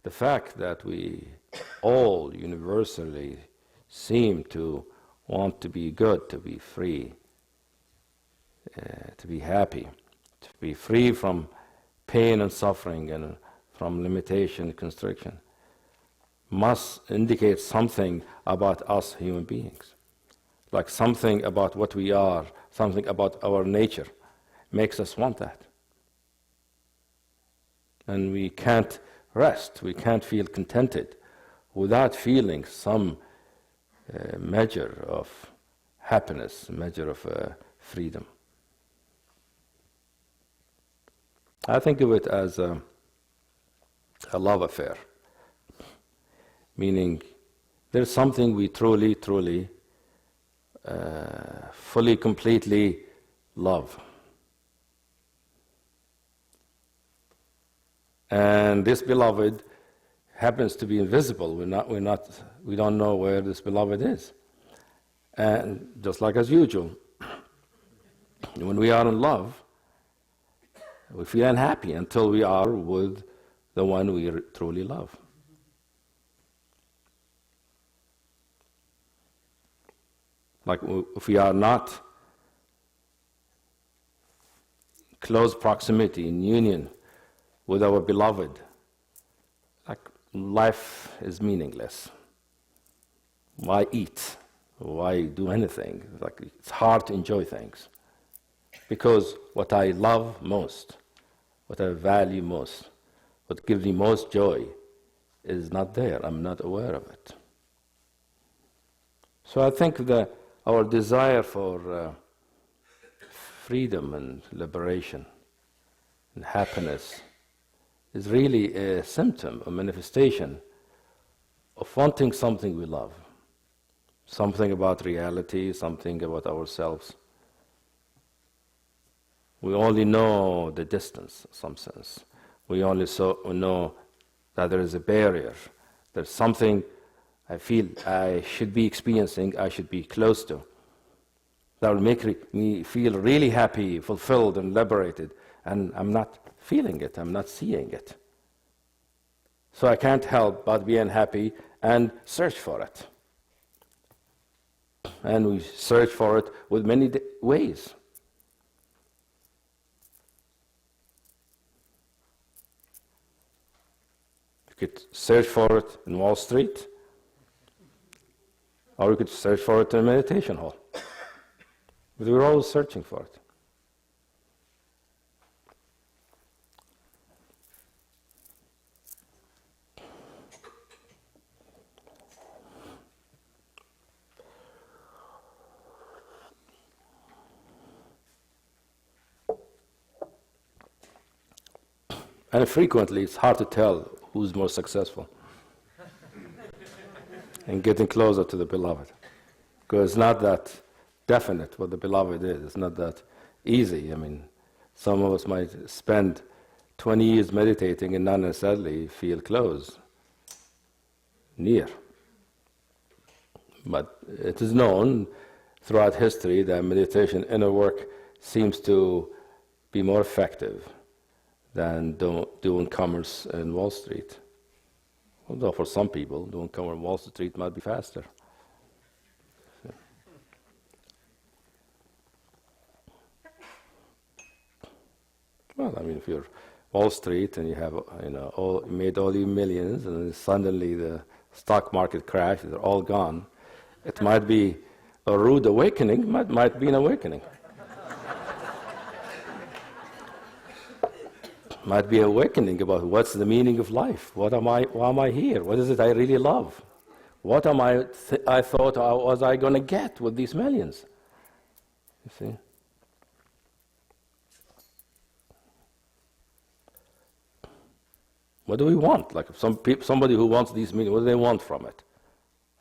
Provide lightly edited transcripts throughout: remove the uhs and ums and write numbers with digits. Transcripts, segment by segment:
the fact that we all universally seem to want to be good, to be free, to be happy, to be free from pain and suffering and from limitation and constriction, must indicate something about us human beings. Like something about what we are, something about our nature makes us want that. And we can't rest, we can't feel contented without feeling some measure of happiness, a measure of freedom. I think of it as a love affair, meaning there's something we truly, fully, completely love. And this beloved happens to be invisible. We don't know where this beloved is. And just like as usual, when we are in love, we feel unhappy until we are with the one we truly love. Like if we are not close proximity in union with our beloved, like life is meaningless. Why eat? Why do anything? Like it's hard to enjoy things. Because what I love most, what I value most, what gives me most joy is not there. I'm not aware of it. So I think that our desire for freedom and liberation and happiness is really a symptom, a manifestation of wanting something we love, something about reality, something about ourselves. We only know the distance, in some sense. We only know that there is a barrier. There's something I feel I should be experiencing, I should be close to. That will make me feel really happy, fulfilled, and liberated. And I'm not feeling it, I'm not seeing it. So I can't help but be unhappy and search for it. And we search for it with many ways. You could search for it in Wall Street, or you could search for it in a meditation hall. But we're always searching for it. And frequently it's hard to tell who's more successful in getting closer to the beloved. Because it's not that definite what the beloved is. It's not that easy. I mean, some of us might spend 20 years meditating and not necessarily feel close, near. But it is known throughout history that meditation, inner work, seems to be more effective than doing commerce in Wall Street. Although for some people, doing commerce in Wall Street might be faster. Well, I mean, if you're Wall Street and you have, you made all your millions, and then suddenly the stock market crashes, they're all gone. It might be a rude awakening. Might be an awakening. Might be awakening about what's the meaning of life. What am I? Why am I here? What is it I really love? What am I? I thought was I going to get with these millions? You see. What do we want? Like somebody who wants these millions, what do they want from it?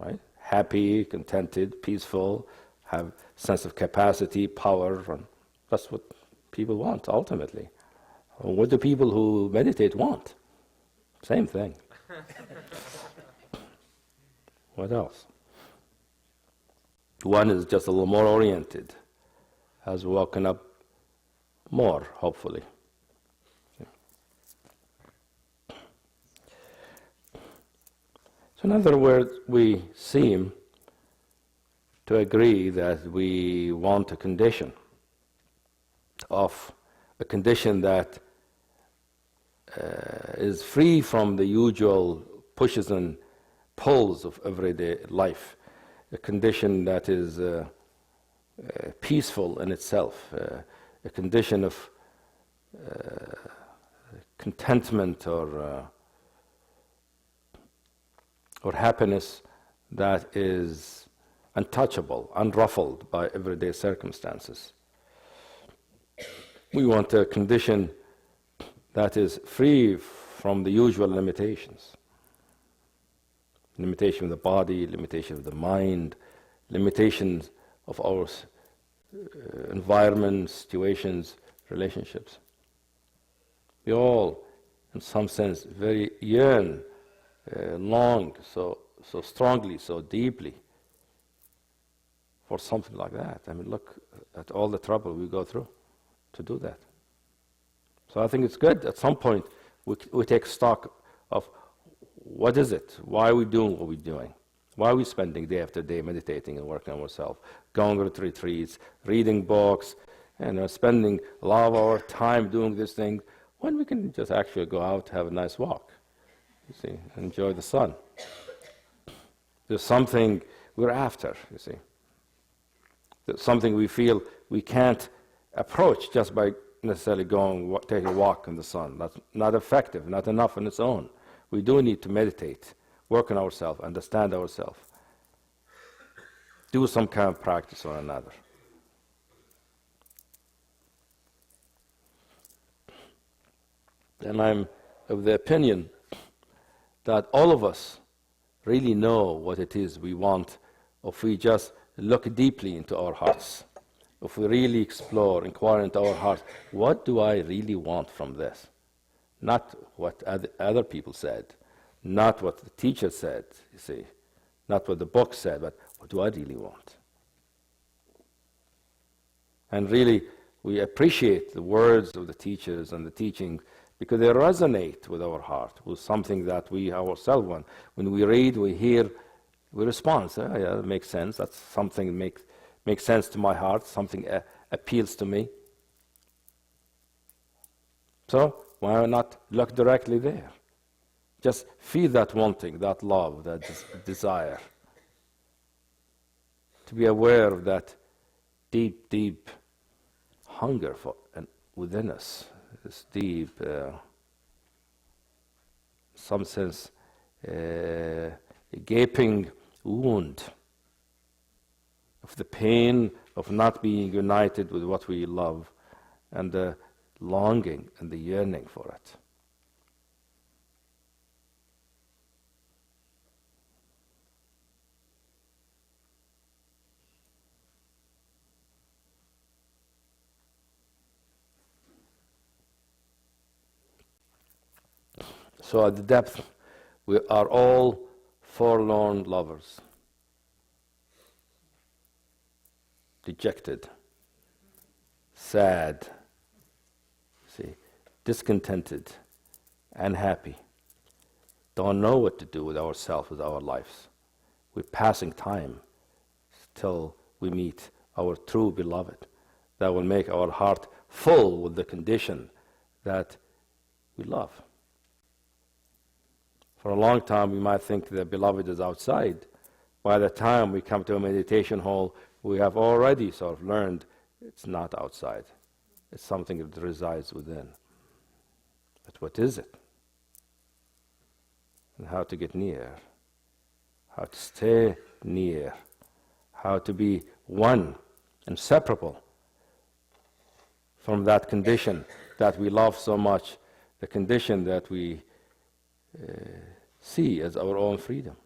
Right? Happy, contented, peaceful, have sense of capacity, power, and that's what people want ultimately. What do people who meditate want? Same thing. What else? One is just a little more oriented, has woken up more, hopefully. So in other words, we seem to agree that we want a condition that is free from the usual pushes and pulls of everyday life, a condition that is peaceful in itself, a condition of contentment or happiness that is untouchable, unruffled by everyday circumstances. We want a condition that is free from the usual limitations. Limitation of the body, limitation of the mind, limitations of our environment, situations, relationships. We all, in some sense, very yearn, long, so strongly, so deeply for something like that. I mean, look at all the trouble we go through to do that. So I think it's good at some point we take stock of what is it? Why are we doing what we're doing? Why are we spending day after day meditating and working on ourselves, going to retreats, reading books, and spending a lot of our time doing this thing when we can just actually go out, have a nice walk, you see, enjoy the sun. There's something we're after, you see. There's something we feel we can't approach just by necessarily going take a walk in the sun. That's not effective, not enough on its own. We do need to meditate, work on ourselves, understand ourselves, do some kind of practice or another. And I'm of the opinion that all of us really know what it is we want if we just look deeply into our hearts. If we really explore, inquire into our hearts, what do I really want from this? Not what other people said, not what the teacher said, you see, not what the book said, but what do I really want? And really, we appreciate the words of the teachers and the teaching because they resonate with our heart, with something that we ourselves want. When we read, we hear, we respond. So, yeah, that makes sense. That's something that makes sense to my heart, something appeals to me. So why not look directly there? Just feel that wanting, that love, that desire. To be aware of that deep, deep hunger for and within us, this deep, some sense, gaping wound of the pain of not being united with what we love, and the longing and the yearning for it. So at the depth, we are all forlorn lovers, dejected, sad, discontented, unhappy, don't know what to do with ourselves, with our lives. We're passing time till we meet our true beloved that will make our heart full with the condition that we love. For a long time, we might think the beloved is outside. By the time we come to a meditation hall, we have already sort of learned it's not outside. It's something that resides within. But what is it? And how to get near, how to stay near, how to be one, inseparable from that condition that we love so much, the condition that we see as our own freedom.